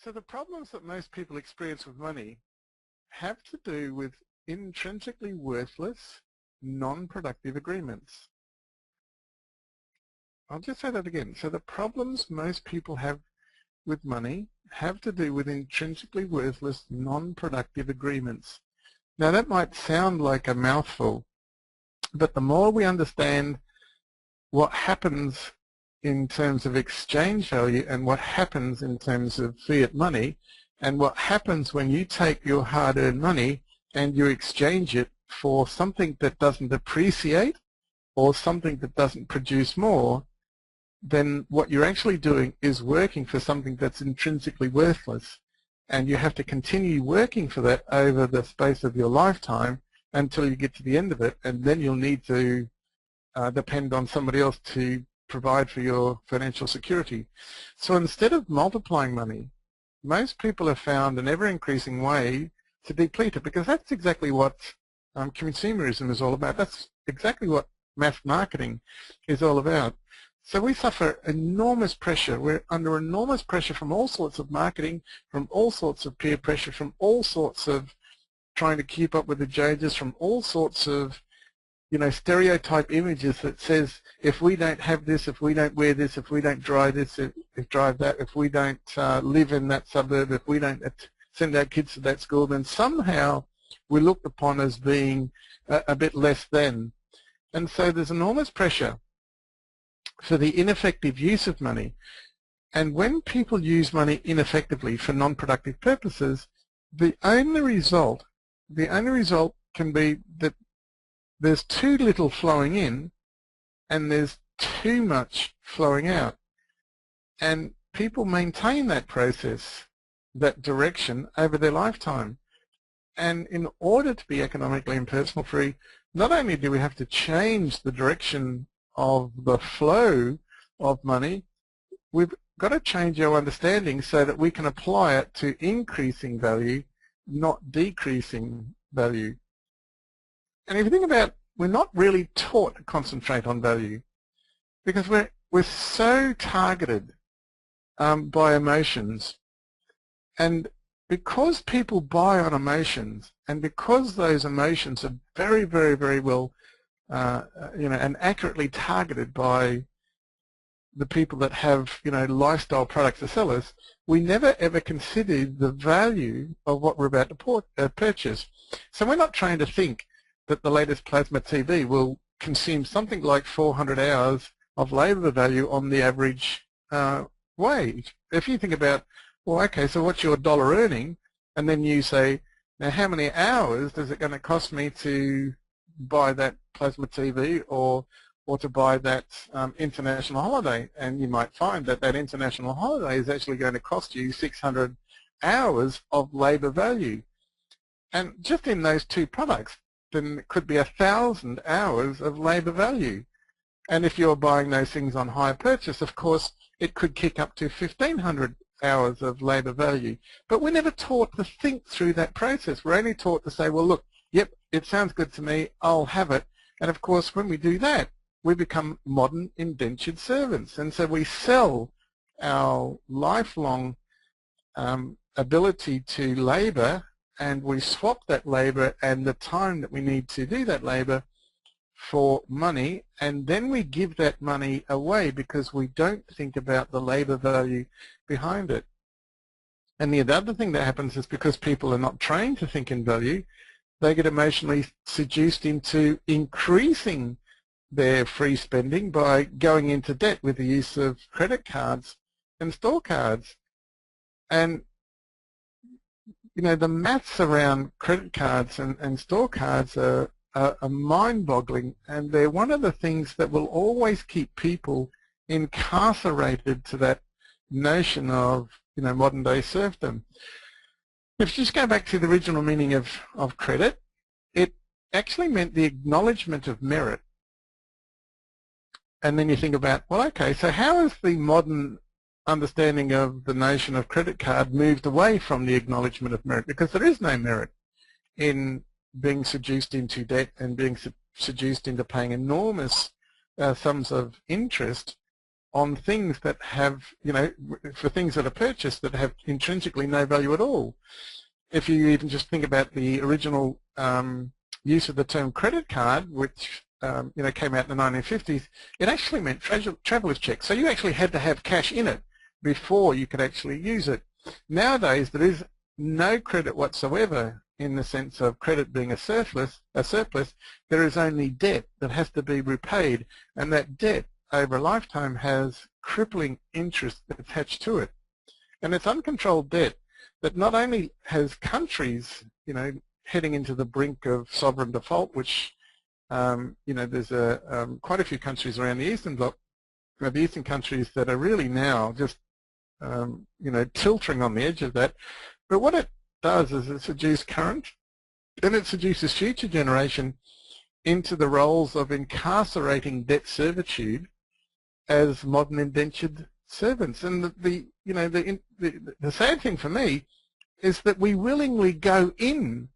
So the problems that most people experience with money have to do with intrinsically worthless, non-productive agreements. I'll just say that again. So the problems most people have with money have to do with intrinsically worthless, non-productive agreements. Now that might sound like a mouthful, but the more we understand what happens in terms of exchange value and what happens in terms of fiat money, and what happens when you take your hard-earned money and you exchange it for something that doesn't appreciate or something that doesn't produce more, then what you're actually doing is working for something that's intrinsically worthless. And you have to continue working for that over the space of your lifetime until you get to the end of it, and then you'll need to depend on somebody else to provide for your financial security. So instead of multiplying money, most people have found an ever-increasing way to deplete it, because that's exactly what consumerism is all about. That's exactly what mass marketing is all about. So we suffer enormous pressure. We're under enormous pressure from all sorts of marketing, from all sorts of peer pressure, from all sorts of trying to keep up with the Joneses, from all sorts of stereotype images that says if we don't have this, if we don't wear this, if we don't drive this, drive that, if we don't live in that suburb, if we don't send our kids to that school, then somehow we're looked upon as being a bit less than. And so there's enormous pressure for the ineffective use of money. And when people use money ineffectively for non-productive purposes, the only result can be that there's too little flowing in and there's too much flowing out. And people maintain that process, that direction, over their lifetime. And in order to be economically and personal free, not only do we have to change the direction of the flow of money, we've got to change our understanding so that we can apply it to increasing value, not decreasing value. And if you think about, we're not really taught to concentrate on value, because we're so targeted by emotions. And because people buy on emotions, and because those emotions are very, very, very well and accurately targeted by the people that have lifestyle products to sell us, we never ever consider the value of what we're about to purchase. So we're not trained to think that the latest plasma TV will consume something like 400 hours of labour value on the average wage. If you think about, well, okay, so what's your dollar earning? And then you say, now how many hours is it going to cost me to buy that plasma TV or to buy that international holiday? And you might find that that international holiday is actually going to cost you 600 hours of labour value. And just in those two products, then it could be 1,000 hours of labour value. And if you're buying those things on hire purchase, of course, it could kick up to 1,500 hours of labour value. But we're never taught to think through that process. We're only taught to say, well, look, yep, it sounds good to me, I'll have it. And of course, when we do that, we become modern indentured servants. And so we sell our lifelong ability to labour, and we swap that labour and the time that we need to do that labour for money, and then we give that money away because we don't think about the labour value behind it. And the other thing that happens is, because people are not trained to think in value, they get emotionally seduced into increasing their free spending by going into debt with the use of credit cards and store cards. And the maths around credit cards and store cards are mind-boggling, and they're one of the things that will always keep people incarcerated to that notion of modern-day serfdom. If you just go back to the original meaning of credit, it actually meant the acknowledgement of merit. And then you think about, well, okay, so how has the modern understanding of the notion of credit card moved away from the acknowledgement of merit? Because there is no merit in being seduced into debt and being seduced into paying enormous sums of interest on things that have, for things that are purchased that have intrinsically no value at all. If you even just think about the original use of the term credit card, which came out in the 1950s, it actually meant traveller's check. So you actually had to have cash in it before you could actually use it. Nowadays, there is no credit whatsoever in the sense of credit being a surplus. There is only debt that has to be repaid, and that debt over a lifetime has crippling interest attached to it. And it's uncontrolled debt that not only has countries, heading into the brink of sovereign default, which, there's quite a few countries around the Eastern Bloc, the Eastern countries that are really now just, tilting on the edge of that. But what it does is it seduces current, and it seduces future generation into the roles of incarcerating debt servitude as modern indentured servants. And the sad thing for me is that we willingly go in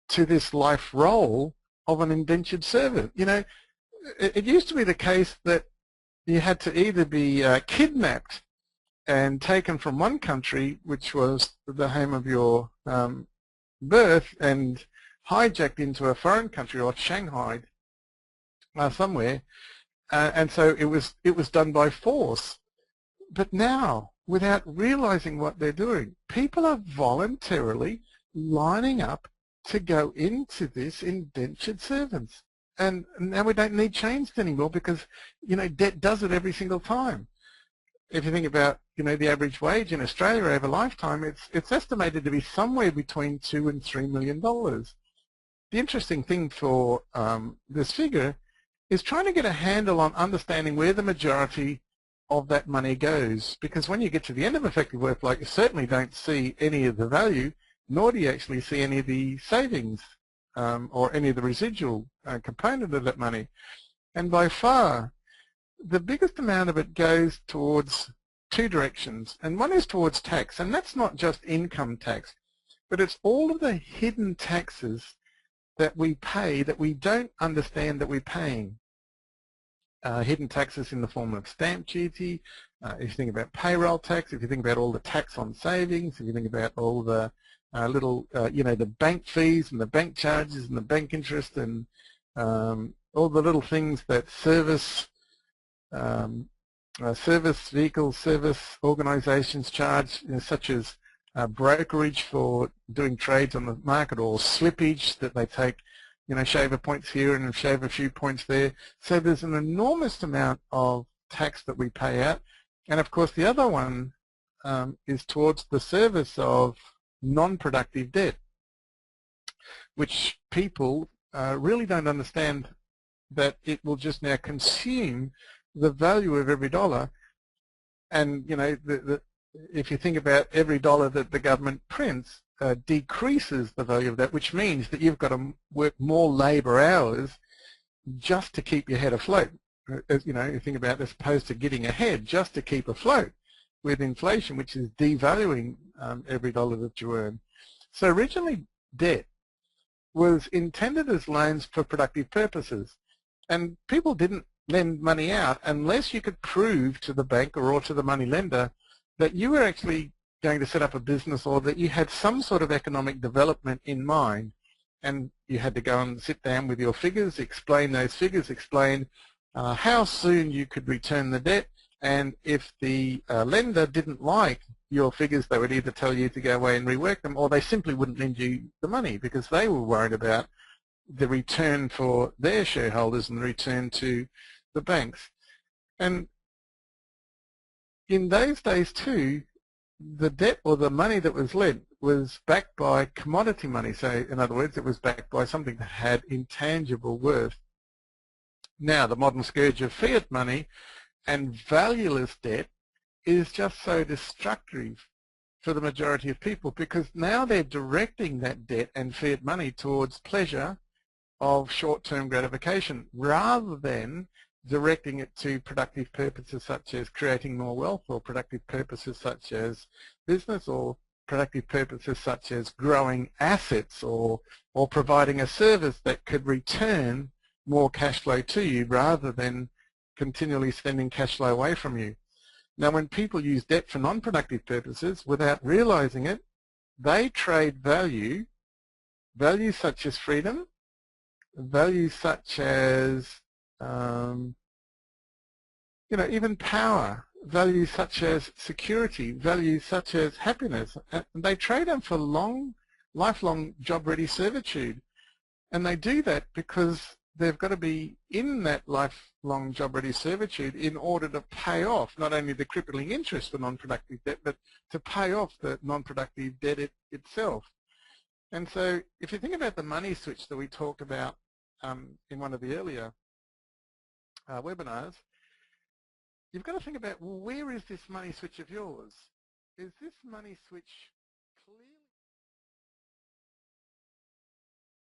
to this life role of an indentured servant. It used to be the case that you had to either be kidnapped and taken from one country, which was the home of your birth, and hijacked into a foreign country or shanghaied somewhere, and so it was done by force. But now, without realizing what they're doing, people are voluntarily lining up to go into this indentured servants. And now we don't need chains anymore because, debt does it every single time. If you think about, the average wage in Australia over a lifetime, it's estimated to be somewhere between $2 and $3 million. The interesting thing for this figure is trying to get a handle on understanding where the majority of that money goes, because when you get to the end of effective work life, you certainly don't see any of the value, nor do you actually see any of the savings or any of the residual component of that money. And by far, the biggest amount of it goes towards two directions, and one is towards tax, and that's not just income tax, but it's all of the hidden taxes that we pay that we don't understand that we're paying. Hidden taxes in the form of stamp duty, if you think about payroll tax, if you think about all the tax on savings, if you think about all the the bank fees and the bank charges and the bank interest and all the little things that service vehicles, service organisations charge, such as brokerage for doing trades on the market, or slippage that they take, shave a points here and shave a few points there. So there's an enormous amount of tax that we pay out. And of course the other one is towards the service of non-productive debt, which people really don't understand that it will just now consume the value of every dollar. And if you think about every dollar that the government prints decreases the value of that, which means that you've got to work more labour hours just to keep your head afloat. You think about as opposed to getting ahead, just to keep afloat with inflation, which is devaluing every dollar that you earn. So originally, debt was intended as loans for productive purposes, and people didn't lend money out unless you could prove to the bank or to the money lender that you were actually going to set up a business, or that you had some sort of economic development in mind. And you had to go and sit down with your figures, explain those figures, explain how soon you could return the debt, and if the lender didn't like your figures, they would either tell you to go away and rework them, or they simply wouldn't lend you the money because they were worried about the return for their shareholders and the return to the banks. And in those days too, the debt or the money that was lent was backed by commodity money. So in other words, it was backed by something that had intangible worth. Now the modern scourge of fiat money and valueless debt is just so destructive for the majority of people, because now they're directing that debt and fiat money towards pleasure of short-term gratification rather than directing it to productive purposes such as creating more wealth, or productive purposes such as business, or productive purposes such as growing assets, or providing a service that could return more cash flow to you, rather than continually sending cash flow away from you. Now, when people use debt for non-productive purposes without realizing it, they trade value, values such as freedom, values such as even power, values such as security, values such as happiness. And they trade them for lifelong job-ready servitude. And they do that because they've got to be in that lifelong job-ready servitude in order to pay off not only the crippling interest for non-productive debt, but to pay off the non-productive debt itself. And so if you think about the money switch that we talked about in one of the earlier webinars, you've got to think about, well, where is this money switch of yours? Is this money switch